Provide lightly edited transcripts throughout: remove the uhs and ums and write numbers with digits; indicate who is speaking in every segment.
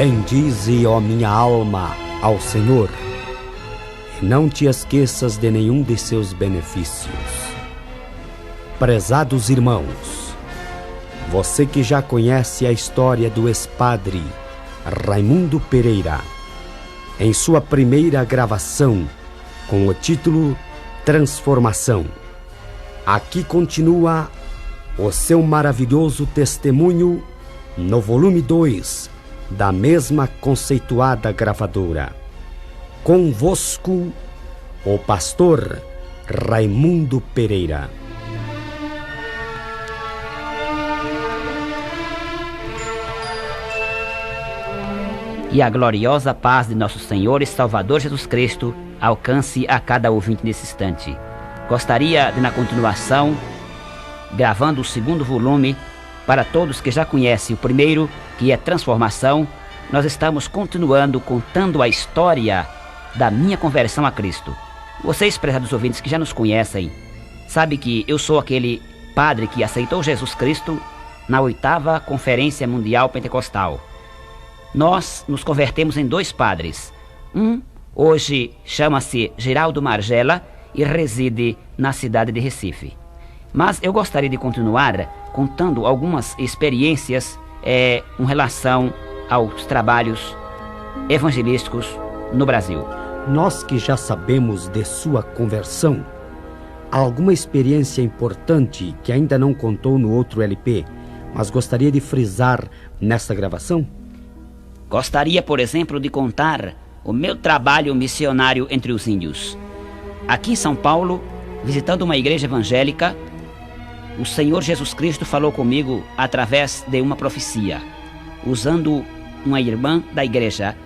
Speaker 1: Bendize, ó minha alma, ao Senhor, e não te esqueças de nenhum de seus benefícios. Prezados irmãos, você que já conhece a história do ex-padre Raimundo Pereira, em sua primeira gravação, com o título Transformação, aqui continua o seu maravilhoso testemunho no volume 2 da mesma conceituada gravadora. Convosco, o pastor Raimundo Pereira.
Speaker 2: E a gloriosa paz de nosso Senhor e Salvador Jesus Cristo alcance a cada ouvinte nesse instante. Gostaria de, na continuação, gravando o segundo volume, para todos que já conhecem o primeiro, que é Transformação, nós estamos continuando contando a história da minha conversão a Cristo. Vocês, prezados ouvintes que já nos conhecem, sabem que eu sou aquele padre que aceitou Jesus Cristo na 8ª Conferência Mundial Pentecostal. Nós nos convertemos em 2 padres. Um hoje chama-se Geraldo Margella e reside na cidade de Recife. Mas eu gostaria de continuar contando algumas experiências em relação aos trabalhos evangelísticos no Brasil.
Speaker 1: Nós que já sabemos de sua conversão, alguma experiência importante que ainda não contou no outro LP, mas gostaria de frisar nesta gravação?
Speaker 2: Gostaria, por exemplo, de contar o meu trabalho missionário entre os índios. Aqui em São Paulo, visitando uma igreja evangélica, o Senhor Jesus Cristo falou comigo através de uma profecia, usando uma irmã da igreja,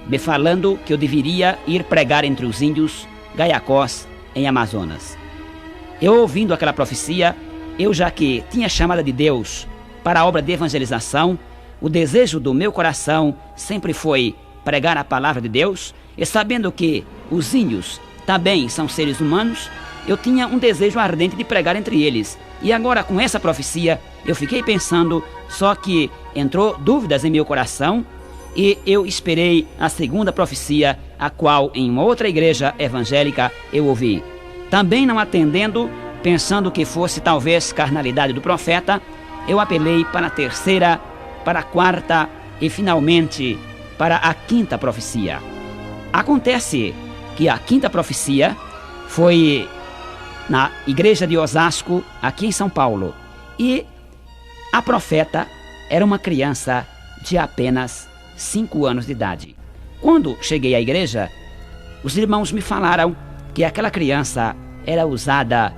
Speaker 2: me falando que eu deveria ir pregar entre os índios Gaiacós, em Amazonas. Eu, ouvindo aquela profecia, eu já que tinha chamada de Deus para a obra de evangelização, o desejo do meu coração sempre foi pregar a palavra de Deus, e sabendo que os índios também são seres humanos, eu tinha um desejo ardente de pregar entre eles. E agora, com essa profecia, eu fiquei pensando, só que entrou dúvidas em meu coração, e eu esperei a segunda profecia, a qual em uma outra igreja evangélica eu ouvi. Também não atendendo, pensando que fosse talvez carnalidade do profeta, eu apelei para a terceira, para a quarta e finalmente para a 5ª profecia. Acontece que a 5ª profecia foi na igreja de Osasco, aqui em São Paulo, e a profeta era uma criança de apenas 5 anos de idade. Quando cheguei à igreja, os irmãos me falaram que aquela criança era usada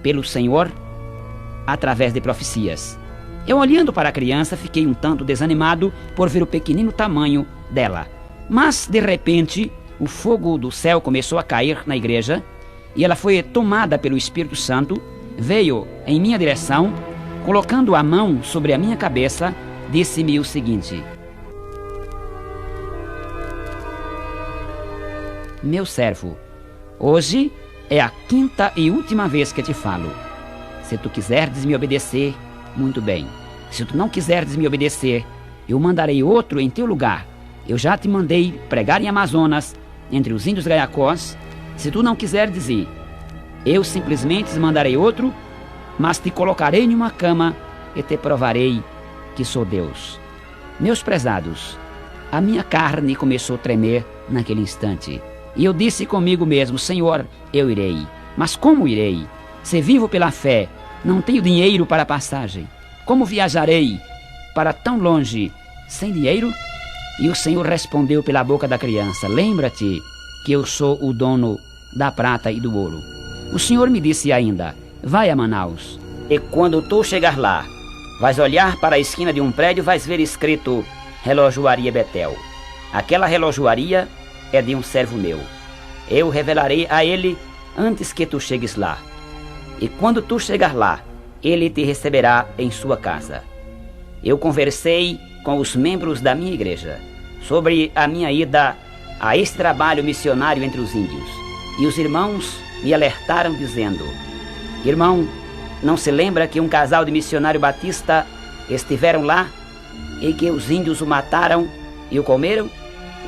Speaker 2: pelo Senhor através de profecias. Eu, olhando para a criança, fiquei um tanto desanimado por ver o pequenino tamanho dela. Mas, de repente, o fogo do céu começou a cair na igreja e ela foi tomada pelo Espírito Santo, veio em minha direção, colocando a mão sobre a minha cabeça, disse-me o seguinte: meu servo, hoje é a 5ª e última vez que te falo. Se tu quiseres me obedecer, muito bem. Se tu não quiseres me obedecer, eu mandarei outro em teu lugar. Eu já te mandei pregar em Amazonas, entre os índios Gaiacós. Se tu não quiseres ir, eu simplesmente mandarei outro, mas te colocarei em uma cama e te provarei que sou Deus. Meus prezados, a minha carne começou a tremer naquele instante. E eu disse comigo mesmo: Senhor, eu irei. Mas como irei? Se vivo pela fé, não tenho dinheiro para a passagem. Como viajarei para tão longe sem dinheiro? E o Senhor respondeu pela boca da criança: lembra-te que eu sou o dono da prata e do ouro. O Senhor me disse ainda: vai a Manaus, e quando tu chegar lá, vais olhar para a esquina de um prédio, vais ver escrito Relojoaria Betel. Aquela relojoaria é de um servo meu. Eu revelarei a ele antes que tu chegues lá. E quando tu chegar lá, ele te receberá em sua casa. Eu conversei com os membros da minha igreja sobre a minha ida a esse trabalho missionário entre os índios. E os irmãos me alertaram dizendo: irmão, não se lembra que um casal de missionário batista estiveram lá e que os índios o mataram e o comeram?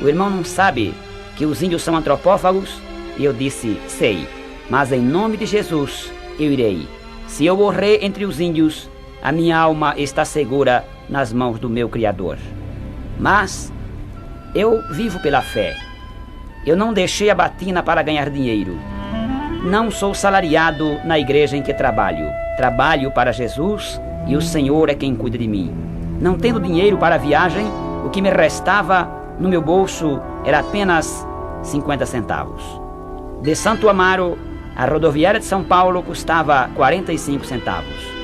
Speaker 2: O irmão não sabe que os índios são antropófagos? E eu disse: sei, mas em nome de Jesus eu irei. Se eu morrer entre os índios, a minha alma está segura nas mãos do meu Criador. Mas eu vivo pela fé. Eu não deixei a batina para ganhar dinheiro. Não sou salariado na igreja em que trabalho. Trabalho para Jesus e o Senhor é quem cuida de mim. Não tendo dinheiro para a viagem, o que me restava no meu bolso era apenas 50 centavos. De Santo Amaro, a rodoviária de São Paulo custava 45 centavos.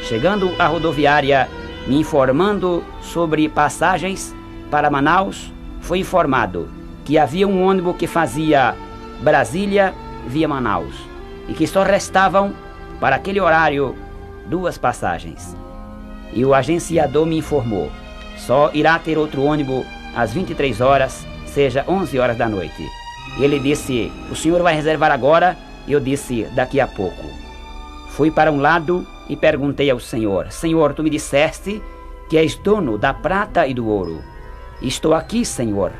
Speaker 2: Chegando à rodoviária, me informando sobre passagens para Manaus, fui informado que havia um ônibus que fazia Brasília via Manaus e que só restavam para aquele horário 2 passagens. E o agenciador me informou: só irá ter outro ônibus às 23 horas, seja 11 horas da noite. Ele disse: o senhor vai reservar agora? Eu disse: daqui a pouco. Fui para um lado e perguntei ao Senhor: Senhor, tu me disseste que és dono da prata e do ouro. Estou aqui, Senhor.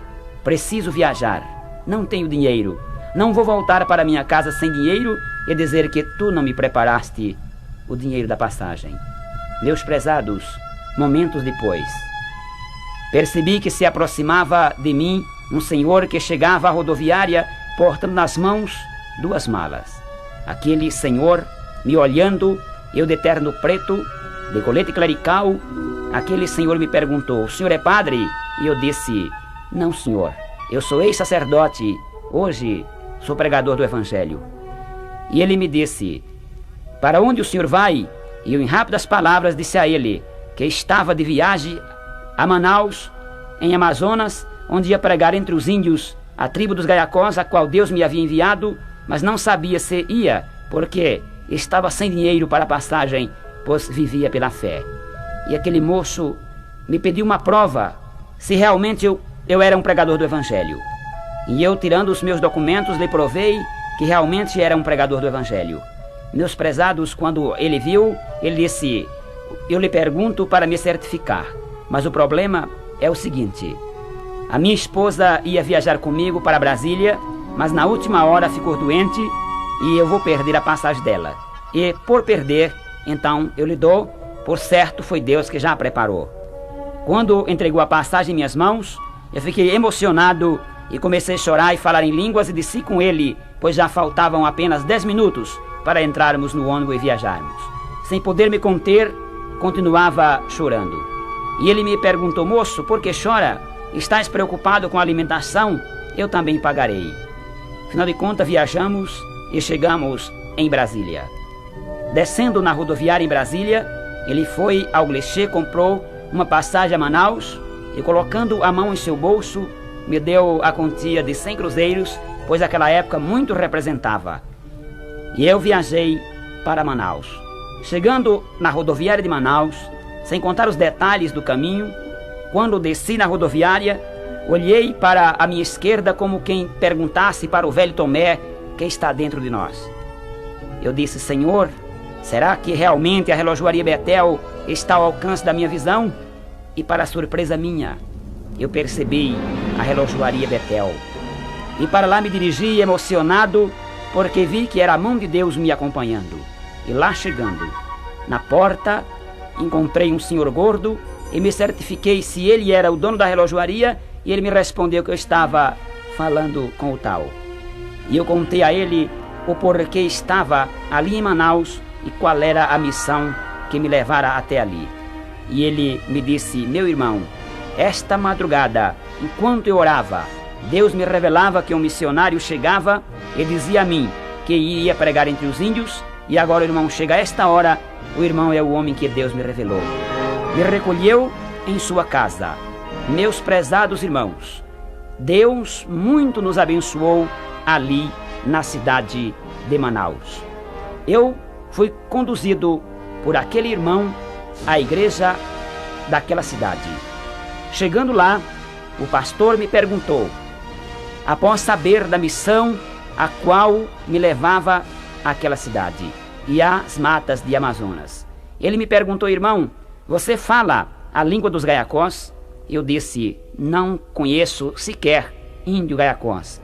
Speaker 2: Preciso viajar. Não tenho dinheiro. Não vou voltar para minha casa sem dinheiro e dizer que tu não me preparaste o dinheiro da passagem. Meus prezados, momentos depois, percebi que se aproximava de mim um senhor que chegava à rodoviária portando nas mãos 2 malas. Aquele senhor me olhando, eu de terno preto, de colete clerical, aquele senhor me perguntou: o senhor é padre? E eu disse: não, senhor, eu sou ex-sacerdote, hoje sou pregador do Evangelho. E ele me disse: para onde o senhor vai? E eu, em rápidas palavras, disse a ele que estava de viagem a Manaus, em Amazonas, onde ia pregar entre os índios, a tribo dos Gaiacós, a qual Deus me havia enviado, mas não sabia se ia, porque estava sem dinheiro para a passagem, pois vivia pela fé. E aquele moço me pediu uma prova, se realmente eu era um pregador do Evangelho. E eu, tirando os meus documentos, lhe provei que realmente era um pregador do Evangelho. Meus prezados, quando ele viu, ele disse: eu lhe pergunto para me certificar, mas o problema é o seguinte: a minha esposa ia viajar comigo para Brasília, mas na última hora ficou doente e eu vou perder a passagem dela. E por perder, então eu lhe dou, por certo foi Deus que já a preparou. Quando entregou a passagem em minhas mãos, eu fiquei emocionado e comecei a chorar e falar em línguas e disse com ele, pois já faltavam apenas 10 minutos para entrarmos no ônibus e viajarmos. Sem poder me conter, continuava chorando. E ele me perguntou: moço, por que chora? Estás preocupado com a alimentação? Eu também pagarei. Afinal de contas, viajamos e chegamos em Brasília. Descendo na rodoviária em Brasília, ele foi ao guichê, comprou uma passagem a Manaus e, colocando a mão em seu bolso, me deu a quantia de 100 cruzeiros, pois naquela época muito representava. E eu viajei para Manaus. Chegando na rodoviária de Manaus, sem contar os detalhes do caminho, quando desci na rodoviária, olhei para a minha esquerda como quem perguntasse para o velho Tomé que está dentro de nós. Eu disse: Senhor, será que realmente a relojoaria Betel está ao alcance da minha visão? E para surpresa minha, eu percebi a relojoaria Betel. E para lá me dirigi emocionado, porque vi que era a mão de Deus me acompanhando. E lá chegando, na porta, encontrei um senhor gordo e me certifiquei se ele era o dono da relojoaria, e ele me respondeu que eu estava falando com o tal. E eu contei a ele o porquê estava ali em Manaus e qual era a missão que me levara até ali. E ele me disse: meu irmão, esta madrugada, enquanto eu orava, Deus me revelava que um missionário chegava e dizia a mim que iria pregar entre os índios, e agora o irmão chega a esta hora, o irmão é o homem que Deus me revelou. Me recolheu em sua casa. Meus prezados irmãos, Deus muito nos abençoou ali na cidade de Manaus. Eu fui conduzido por aquele irmão à igreja daquela cidade. Chegando lá, o pastor me perguntou, após saber da missão a qual me levava àquela cidade e às matas de Amazonas. Ele me perguntou: irmão, você fala a língua dos Gaiacós? Eu disse: não conheço sequer índio Gaiacós.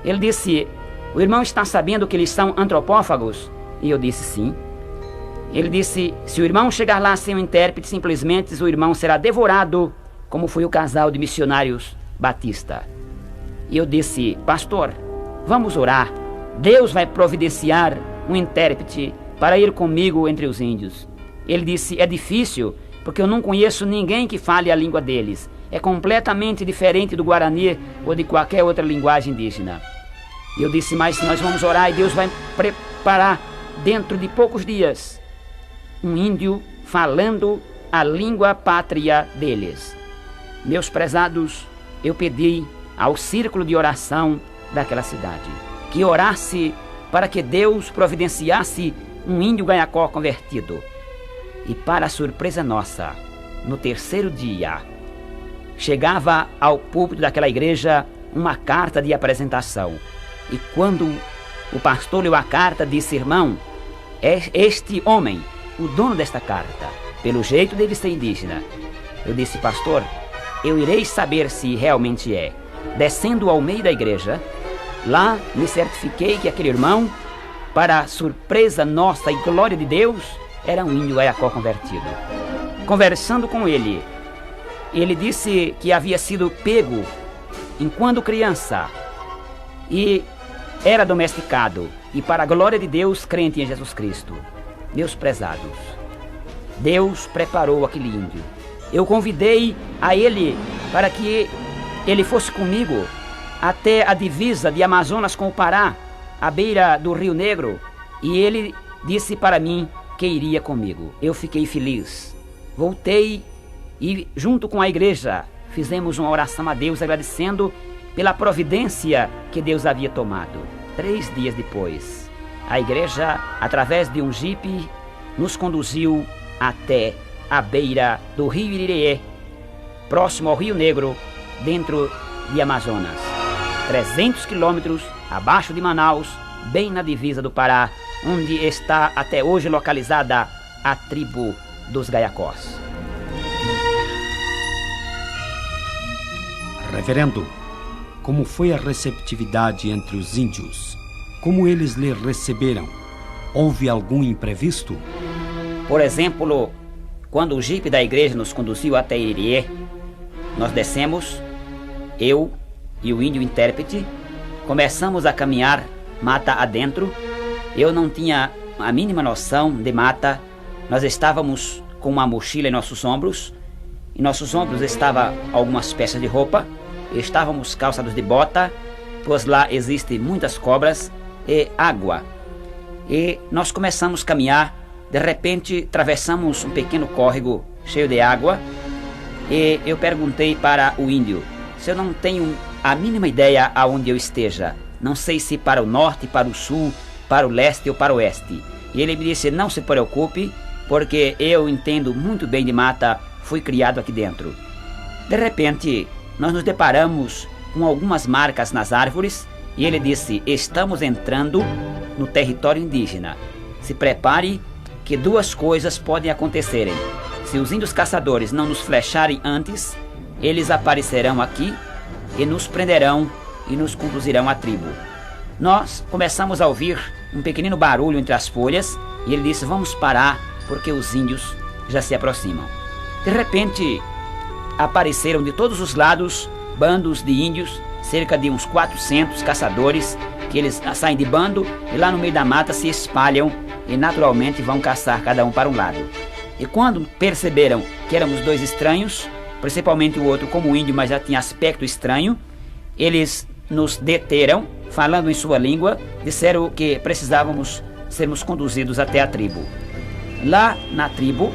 Speaker 2: Ele disse: o irmão está sabendo que eles são antropófagos? E eu disse: sim. Ele disse: se o irmão chegar lá sem um intérprete, simplesmente o irmão será devorado, como foi o casal de missionários batista. E eu disse: pastor, vamos orar. Deus vai providenciar um intérprete para ir comigo entre os índios. Ele disse: é difícil, porque eu não conheço ninguém que fale a língua deles. É completamente diferente do Guarani ou de qualquer outra linguagem indígena. E eu disse: mas nós vamos orar e Deus vai preparar dentro de poucos dias um índio falando a língua pátria deles. Meus prezados, eu pedi ao círculo de oração daquela cidade que orasse para que Deus providenciasse um índio Gaiacó convertido. E para surpresa nossa, no terceiro dia, chegava ao púlpito daquela igreja uma carta de apresentação. E quando o pastor leu a carta, disse: irmão, é este homem, o dono desta carta. Pelo jeito deve ser indígena. Eu disse: pastor, eu irei saber se realmente é. Descendo ao meio da igreja, lá me certifiquei que aquele irmão, para surpresa nossa e glória de Deus, era um índio Gaiacó convertido. Conversando com ele, ele disse que havia sido pego enquanto criança e era domesticado, e para a glória de Deus, crente em Jesus Cristo. Meus prezados, Deus preparou aquele índio. Eu convidei a ele para que ele fosse comigo até a divisa de Amazonas com o Pará, à beira do Rio Negro, e ele disse para mim que iria comigo. Eu fiquei feliz. Voltei e, junto com a igreja, fizemos uma oração a Deus agradecendo pela providência que Deus havia tomado. 3 dias depois, a igreja, através de um jipe, nos conduziu até a beira do Rio Iririê, próximo ao Rio Negro, dentro de Amazonas. 300 quilômetros abaixo de Manaus, bem na divisa do Pará, onde está até hoje localizada a tribo dos Gaiacós.
Speaker 1: Reverendo, como foi a receptividade entre os índios? Como eles lhe receberam? Houve algum imprevisto?
Speaker 2: Por exemplo, quando o jipe da igreja nos conduziu até Iririê, nós descemos, eu e o índio intérprete, começamos a caminhar mata adentro. Eu não tinha a mínima noção de mata. Nós estávamos com uma mochila em nossos ombros. Em nossos ombros estavam algumas peças de roupa. Estávamos calçados de bota, pois lá existem muitas cobras e água. E nós começamos a caminhar. De repente, atravessamos um pequeno córrego cheio de água. E eu perguntei para o índio se eu não tenho a mínima ideia aonde eu esteja. Não sei se para o norte, para o sul, para o leste ou para o oeste. E ele me disse: não se preocupe, porque eu entendo muito bem de mata, fui criado aqui dentro. De repente, nós nos deparamos com algumas marcas nas árvores e ele disse: estamos entrando no território indígena. Se prepare que 2 coisas podem acontecerem. Se os índios caçadores não nos flecharem antes, eles aparecerão aqui e nos prenderão e nos conduzirão à tribo. Nós começamos a ouvir um pequenino barulho entre as folhas e ele disse: vamos parar porque os índios já se aproximam. De repente, apareceram de todos os lados bandos de índios, cerca de uns 400 caçadores, que eles saem de bando e lá no meio da mata se espalham e naturalmente vão caçar cada um para um lado. E quando perceberam que éramos 2 estranhos, principalmente o outro como índio, mas já tinha aspecto estranho, eles nos deteram, falando em sua língua, disseram que precisávamos sermos conduzidos até a tribo. Lá na tribo,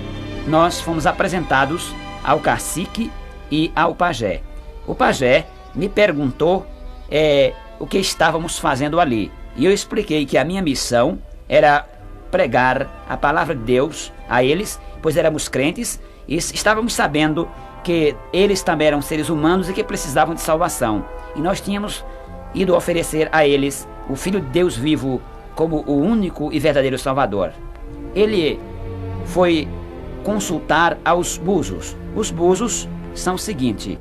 Speaker 2: nós fomos apresentados ao cacique e ao pajé. O pajé me perguntou o que estávamos fazendo ali. E eu expliquei que a minha missão era pregar a palavra de Deus a eles, pois éramos crentes e estávamos sabendo que eles também eram seres humanos e que precisavam de salvação. E nós tínhamos ido oferecer a eles o Filho de Deus vivo como o único e verdadeiro Salvador. Ele foi consultar aos búzios. Os búzios são o seguinte: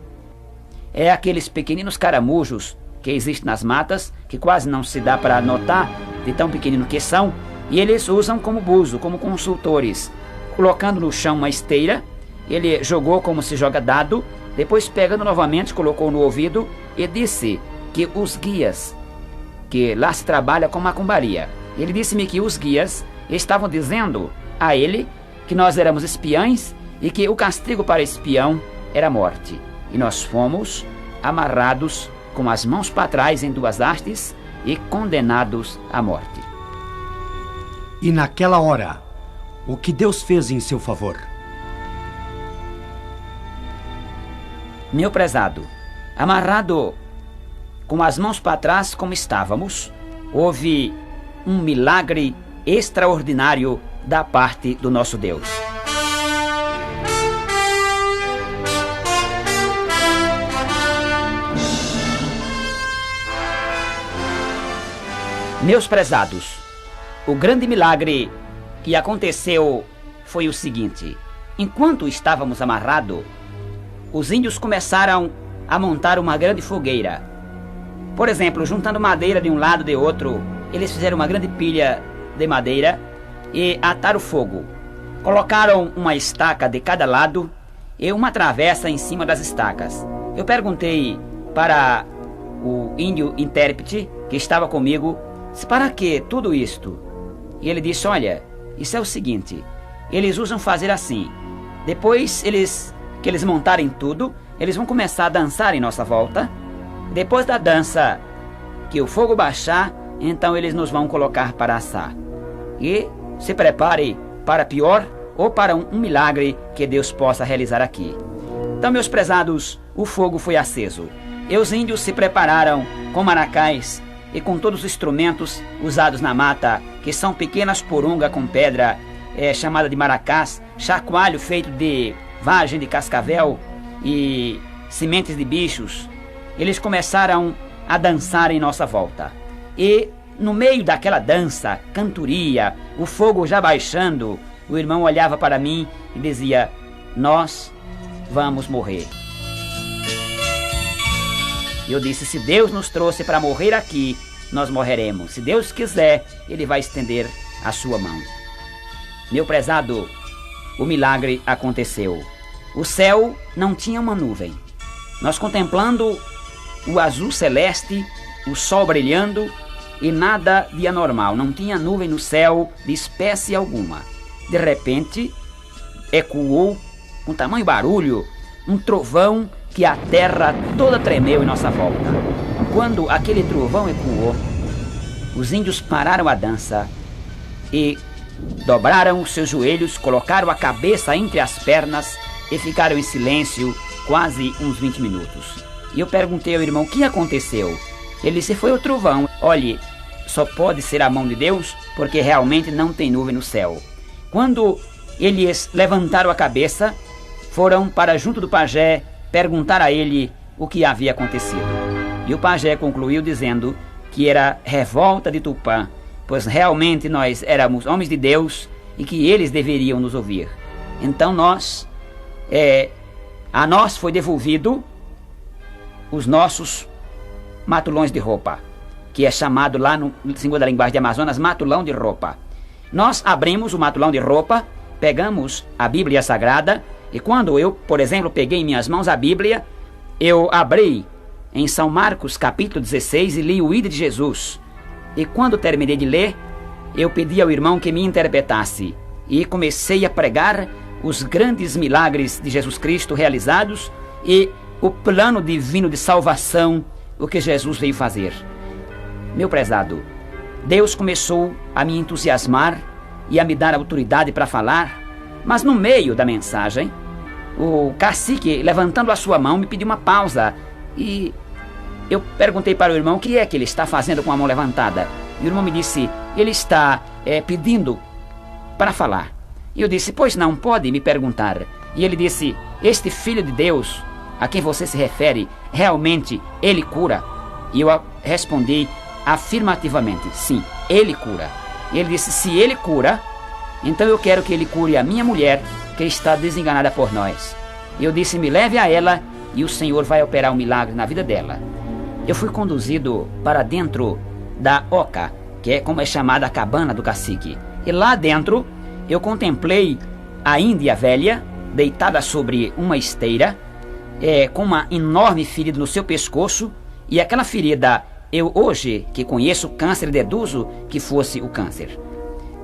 Speaker 2: é aqueles pequeninos caramujos que existem nas matas, que quase não se dá para notar de tão pequenino que são, e eles usam como buzo, como consultores, colocando no chão uma esteira. Ele jogou como se joga dado, depois pegando novamente, colocou no ouvido e disse que os guias, que lá se trabalha com macumbaria, ele disse-me que os guias estavam dizendo a ele que nós éramos espiães e que o castigo para espião era a morte. E nós fomos amarrados com as mãos para trás em 2 hastes e condenados à morte.
Speaker 1: E naquela hora, o que Deus fez em seu favor?
Speaker 2: Meu prezado, amarrado com as mãos para trás como estávamos, houve um milagre extraordinário da parte do nosso Deus. Meus prezados, o grande milagre que aconteceu foi o seguinte: enquanto estávamos amarrados, os índios começaram a montar uma grande fogueira. Por exemplo, juntando madeira de um lado e de outro, eles fizeram uma grande pilha de madeira e ataram fogo. Colocaram uma estaca de cada lado e uma travessa em cima das estacas. Eu perguntei para o índio intérprete que estava comigo, para que tudo isto? E ele disse: olha, isso é o seguinte, eles usam fazer assim, depois que eles montarem tudo, eles vão começar a dançar em nossa volta. Depois da dança, que o fogo baixar, então eles nos vão colocar para assar. E se prepare para pior ou para um milagre que Deus possa realizar aqui. Então, meus prezados, o fogo foi aceso. E os índios se prepararam com maracás e com todos os instrumentos usados na mata, que são pequenas porungas com pedra, chamada de maracás, chacoalho feito de vagem de cascavel e sementes de bichos. Eles começaram a dançar em nossa volta. E no meio daquela dança, cantoria, o fogo já baixando, o irmão olhava para mim e dizia: nós vamos morrer. Eu disse: se Deus nos trouxe para morrer aqui, nós morreremos. Se Deus quiser, Ele vai estender a sua mão. Meu prezado, o milagre aconteceu. O céu não tinha uma nuvem. Nós contemplando o azul celeste, o sol brilhando e nada de anormal. Não tinha nuvem no céu de espécie alguma. De repente, ecoou com tamanho barulho um trovão que a terra toda tremeu em nossa volta. Quando aquele trovão ecoou, os índios pararam a dança e dobraram os seus joelhos, colocaram a cabeça entre as pernas e ficaram em silêncio quase uns 20 minutos. E eu perguntei ao irmão: o que aconteceu? Ele disse: foi o trovão. Olhe, só pode ser a mão de Deus, porque realmente não tem nuvem no céu. Quando eles levantaram a cabeça, foram para junto do pajé perguntar a ele o que havia acontecido. E o pajé concluiu dizendo que era revolta de Tupã, pois realmente nós éramos homens de Deus e que eles deveriam nos ouvir. Então a nós foi devolvido os nossos matulões de roupa, que é chamado lá no segundo da linguagem de Amazonas, matulão de roupa. Nós abrimos o matulão de roupa, pegamos a Bíblia Sagrada, e quando eu, por exemplo, peguei em minhas mãos a Bíblia, eu abri em São Marcos capítulo 16 e li o Ide de Jesus. E quando terminei de ler, eu pedi ao irmão que me interpretasse e comecei a pregar os grandes milagres de Jesus Cristo realizados e o plano divino de salvação, o que Jesus veio fazer. Meu prezado, Deus começou a me entusiasmar e a me dar autoridade para falar, mas no meio da mensagem, o cacique, levantando a sua mão, me pediu uma pausa e eu perguntei para o irmão o que é que ele está fazendo com a mão levantada. E o irmão me disse: ele está pedindo para falar. E eu disse: pois não, pode me perguntar. E ele disse: este Filho de Deus a quem você se refere, realmente ele cura? E eu respondi afirmativamente: sim, ele cura. E ele disse: se ele cura, então eu quero que ele cure a minha mulher, que está desenganada por nós. Eu disse, me leve a ela e o Senhor vai operar um milagre na vida dela. Eu fui conduzido para dentro da oca, que é como é chamada a cabana do cacique. E lá dentro eu contemplei a índia velha, deitada sobre uma esteira, com uma enorme ferida no seu pescoço, e aquela ferida, eu hoje que conheço o câncer, deduzo que fosse o câncer.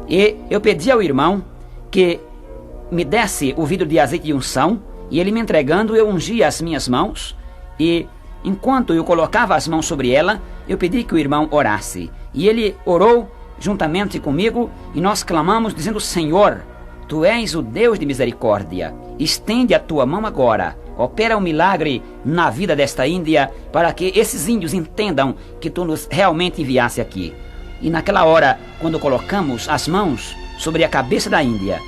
Speaker 2: E eu pedi ao irmão que me desse o vidro de azeite de unção, e ele me entregando, eu ungia as minhas mãos, e enquanto eu colocava as mãos sobre ela, eu pedi que o irmão orasse. E ele orou juntamente comigo, e nós clamamos dizendo, Senhor, Tu és o Deus de misericórdia, estende a Tua mão agora, opera um milagre na vida desta Índia, para que esses índios entendam que Tu nos realmente enviaste aqui. E naquela hora, quando colocamos as mãos sobre a cabeça da Índia,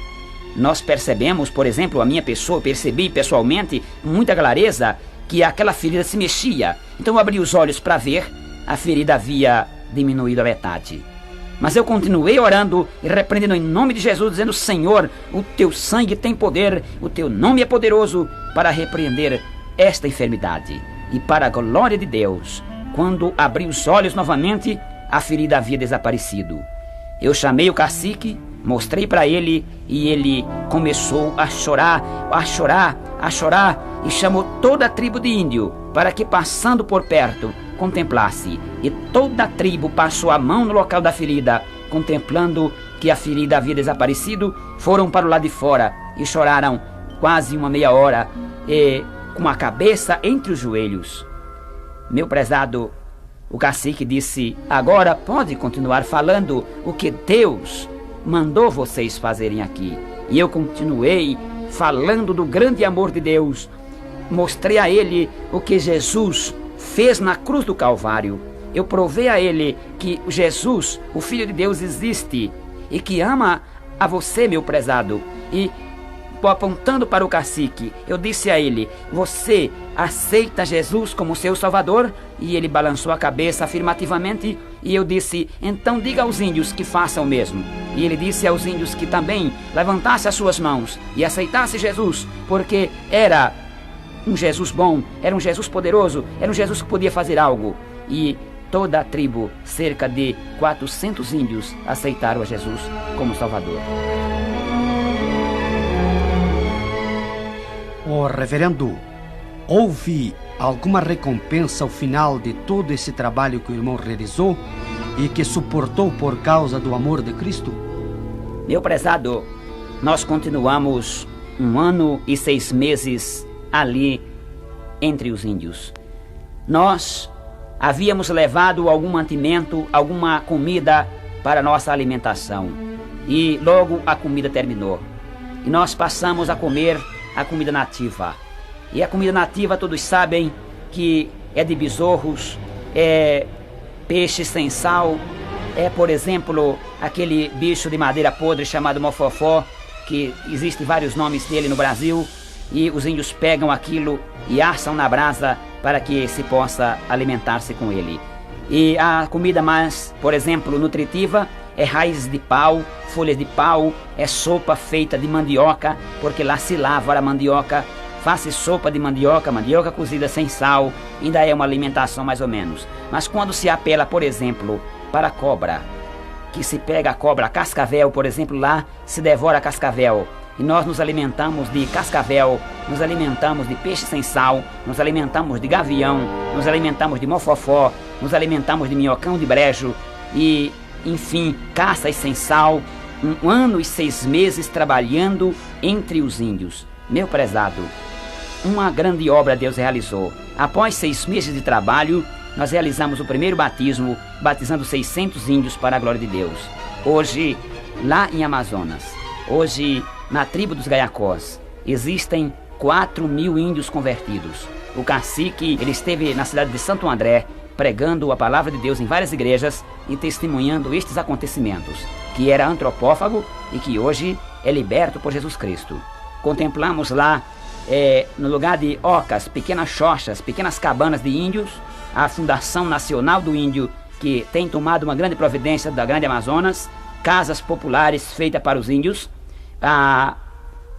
Speaker 2: nós percebemos, por exemplo, a minha pessoa, percebi pessoalmente, com muita clareza, que aquela ferida se mexia. Então eu abri os olhos para ver, a ferida havia diminuído a metade. Mas eu continuei orando e repreendendo em nome de Jesus, dizendo, Senhor, o Teu sangue tem poder, o Teu nome é poderoso para repreender esta enfermidade. E para a glória de Deus, quando abri os olhos novamente, a ferida havia desaparecido. Eu chamei o cacique, mostrei para ele, e ele começou a chorar, e chamou toda a tribo de índio para que, passando por perto, contemplasse. E toda a tribo passou a mão no local da ferida, contemplando que a ferida havia desaparecido. Foram para o lado de fora e choraram quase uma meia hora, com a cabeça entre os joelhos. Meu prezado, o cacique disse, agora pode continuar falando o que Deus mandou vocês fazerem aqui. E eu continuei falando do grande amor de Deus. Mostrei a ele o que Jesus fez na cruz do Calvário. Eu provei a ele que Jesus, o Filho de Deus, existe e que ama a você, meu prezado. E apontando para o cacique, eu disse a ele, você aceita Jesus como seu Salvador? E ele balançou a cabeça afirmativamente, e eu disse, então diga aos índios que façam o mesmo. E ele disse aos índios que também levantassem as suas mãos e aceitassem Jesus, porque era um Jesus bom, era um Jesus poderoso, era um Jesus que podia fazer algo. E toda a tribo, cerca de 400 índios, aceitaram a Jesus como Salvador.
Speaker 1: Ô reverendo, houve alguma recompensa ao final de todo esse trabalho que o irmão realizou e que suportou por causa do amor de Cristo?
Speaker 2: Meu prezado, nós continuamos 1 ano e 6 meses ali entre os índios. Nós havíamos levado algum mantimento, alguma comida para nossa alimentação, e logo a comida terminou. E nós passamos a comer a comida nativa. E a comida nativa, todos sabem que é de besouros, é peixe sem sal, é, por exemplo, aquele bicho de madeira podre chamado mofofó, que existem vários nomes dele no Brasil, e os índios pegam aquilo e assam na brasa para que se possa alimentar-se com ele. E a comida mais, por exemplo, nutritiva é raízes de pau, folhas de pau, é sopa feita de mandioca, porque lá se lava a mandioca, faz sopa de mandioca, mandioca cozida sem sal, ainda é uma alimentação mais ou menos. Mas quando se apela, por exemplo, para a cobra, que se pega a cobra, a cascavel, por exemplo, lá se devora a cascavel, e nós nos alimentamos de cascavel, nos alimentamos de peixe sem sal, nos alimentamos de gavião, nos alimentamos de mofofó, nos alimentamos de minhocão de brejo, e enfim, caças sem sal. 1 ano e 6 meses trabalhando entre os índios. Meu prezado, uma grande obra Deus realizou. Após 6 meses de trabalho, nós realizamos o primeiro batismo, batizando 600 índios para a glória de Deus. Hoje, lá em Amazonas, hoje na tribo dos Gaiacós, existem 4.000 índios convertidos. O cacique, ele esteve na cidade de Santo André, pregando a palavra de Deus em várias igrejas e testemunhando estes acontecimentos, que era antropófago e que hoje é liberto por Jesus Cristo. Contemplamos lá, no lugar de ocas, pequenas xoxas, pequenas cabanas de índios, a Fundação Nacional do Índio, que tem tomado uma grande providência da Grande Amazonas, casas populares feitas para os índios,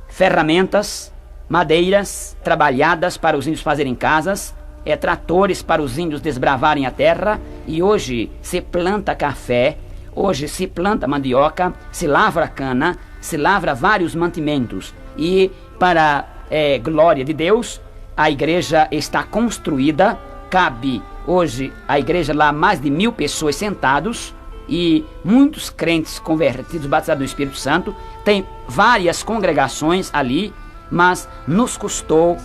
Speaker 2: ferramentas, madeiras trabalhadas para os índios fazerem casas, tratores para os índios desbravarem a terra, e hoje se planta café, hoje se planta mandioca, se lavra cana, se lavra vários mantimentos, e para glória de Deus, a igreja está construída, cabe hoje a igreja lá mais de 1000 pessoas sentados, e muitos crentes convertidos, batizados no Espírito Santo. Tem várias congregações ali, mas nos custou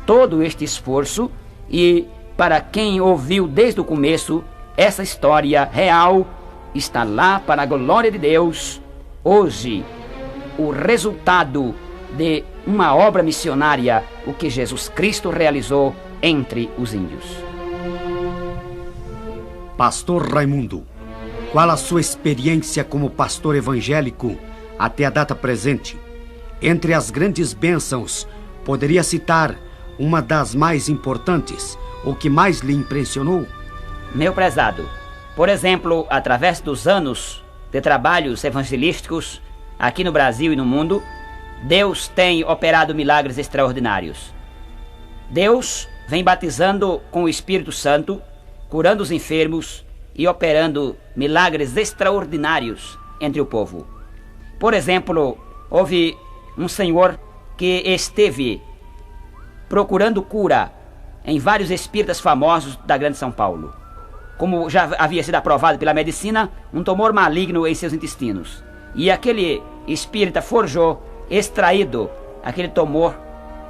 Speaker 2: todo este esforço, e para quem ouviu desde o começo, essa história real está lá para a glória de Deus. Hoje, o resultado de uma obra missionária, o que Jesus Cristo realizou entre os índios.
Speaker 1: Pastor Raimundo, qual a sua experiência como pastor evangélico até a data presente? Entre as grandes bênçãos, poderia citar uma das mais importantes, o que mais lhe impressionou?
Speaker 2: Meu prezado, por exemplo, através dos anos de trabalhos evangelísticos aqui no Brasil e no mundo, Deus tem operado milagres extraordinários. Deus vem batizando com o Espírito Santo, curando os enfermos e operando milagres extraordinários entre o povo. Por exemplo, houve um senhor que esteve procurando cura em vários espíritas famosos da Grande São Paulo. Como já havia sido aprovado pela medicina, um tumor maligno em seus intestinos. E aquele espírita forjou, extraído aquele tumor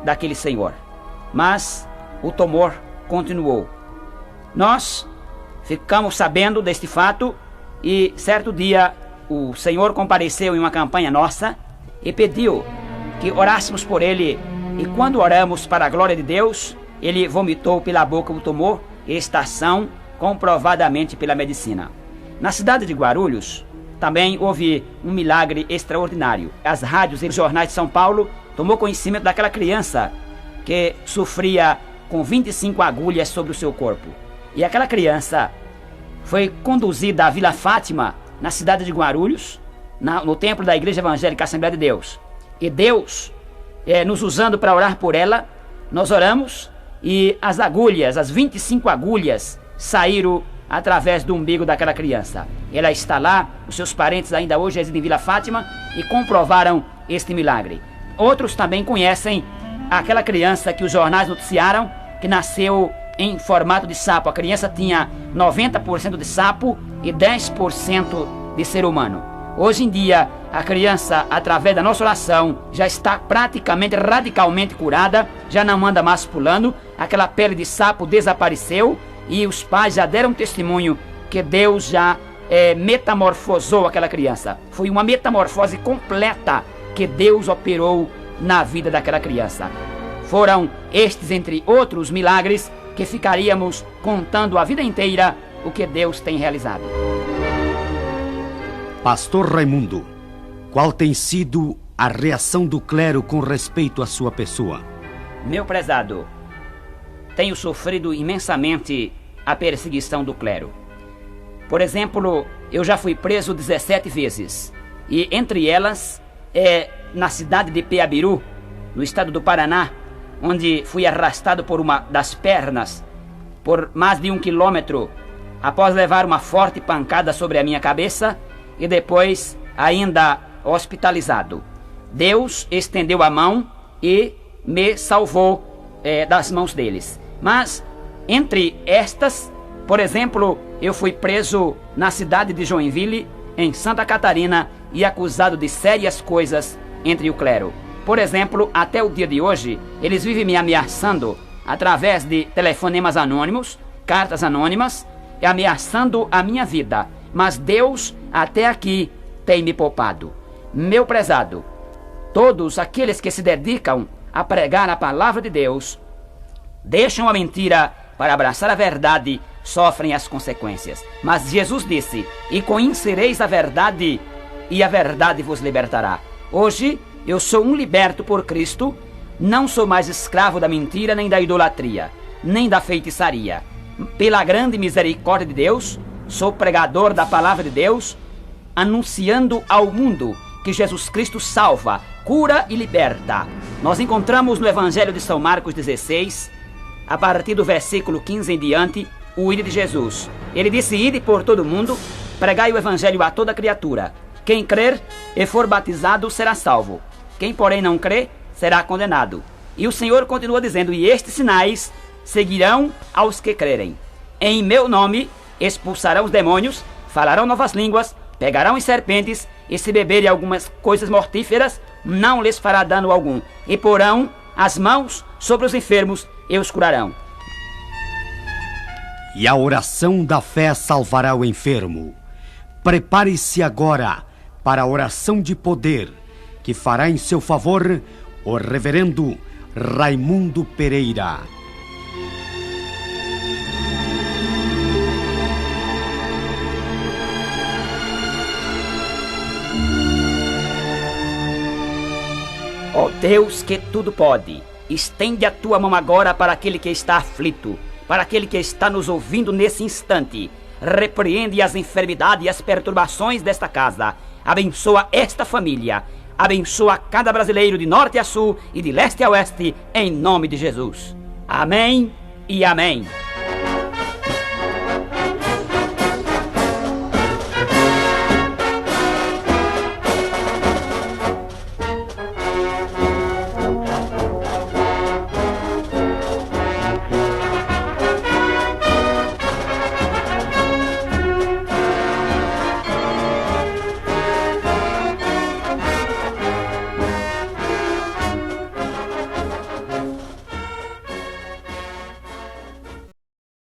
Speaker 2: daquele senhor. Mas o tumor continuou. Nós ficamos sabendo deste fato, e certo dia o Senhor compareceu em uma campanha nossa e pediu que orássemos por ele. E quando oramos para a glória de Deus, ele vomitou pela boca o tumor, estação comprovadamente pela medicina. Na cidade de Guarulhos, também houve um milagre extraordinário. As rádios e jornais de São Paulo tomou conhecimento daquela criança que sofria com 25 agulhas sobre o seu corpo. E aquela criança foi conduzida à Vila Fátima, na cidade de Guarulhos, no templo da Igreja Evangélica Assembleia de Deus. E Deus, nos usando para orar por ela, nós oramos, e as agulhas, as 25 agulhas, saíram através do umbigo daquela criança. Ela está lá, os seus parentes ainda hoje residem em Vila Fátima e comprovaram este milagre. Outros também conhecem aquela criança que os jornais noticiaram, que nasceu em formato de sapo. A criança tinha 90% de sapo e 10% de ser humano. Hoje em dia, a criança, através da nossa oração, já está praticamente, radicalmente curada, já não anda mais pulando, aquela pele de sapo desapareceu, e os pais já deram testemunho que Deus já metamorfosou aquela criança. Foi uma metamorfose completa que Deus operou na vida daquela criança. Foram estes, entre outros milagres, que ficaríamos contando a vida inteira o que Deus tem realizado.
Speaker 1: Pastor Raimundo, qual tem sido a reação do clero com respeito à sua pessoa?
Speaker 2: Meu prezado, tenho sofrido imensamente a perseguição do clero. Por exemplo, eu já fui preso 17 vezes, e entre elas na cidade de Peabiru, no estado do Paraná, onde fui arrastado por uma das pernas por mais de 1 quilômetro, após levar uma forte pancada sobre a minha cabeça, e depois ainda hospitalizado. Deus estendeu a mão e me salvou das mãos deles. Mas entre estas, por exemplo, eu fui preso na cidade de Joinville, em Santa Catarina, e acusado de sérias coisas entre o clero. Por exemplo, até o dia de hoje, eles vivem me ameaçando através de telefonemas anônimos, cartas anônimas, e ameaçando a minha vida. Mas Deus até aqui tem me poupado. Meu prezado, todos aqueles que se dedicam a pregar a palavra de Deus, deixam a mentira para abraçar a verdade, sofrem as consequências. Mas Jesus disse: e conhecereis a verdade, e a verdade vos libertará. Hoje eu sou um liberto por Cristo, não sou mais escravo da mentira, nem da idolatria, nem da feitiçaria. Pela grande misericórdia de Deus, sou pregador da palavra de Deus, anunciando ao mundo que Jesus Cristo salva, cura e liberta. Nós encontramos no Evangelho de São Marcos 16, a partir do versículo 15 em diante, o ide de Jesus. Ele disse: ide por todo o mundo, pregai o Evangelho a toda criatura. Quem crer e for batizado será salvo. Quem, porém, não crer, será condenado. E o Senhor continua dizendo: e estes sinais seguirão aos que crerem. Em meu nome expulsarão os demônios, falarão novas línguas, pegarão em serpentes, e se beberem algumas coisas mortíferas, não lhes fará dano algum. E porão as mãos sobre os enfermos e os curarão.
Speaker 1: E a oração da fé salvará o enfermo. Prepare-se agora para a oração de poder que fará em seu favor o reverendo Raimundo Pereira.
Speaker 2: Ó Deus que tudo pode, estende a tua mão agora para aquele que está aflito, para aquele que está nos ouvindo nesse instante. Repreende as enfermidades e as perturbações desta casa. Abençoa esta família. Abençoa cada brasileiro de norte a sul e de leste a oeste, em nome de Jesus. Amém e amém.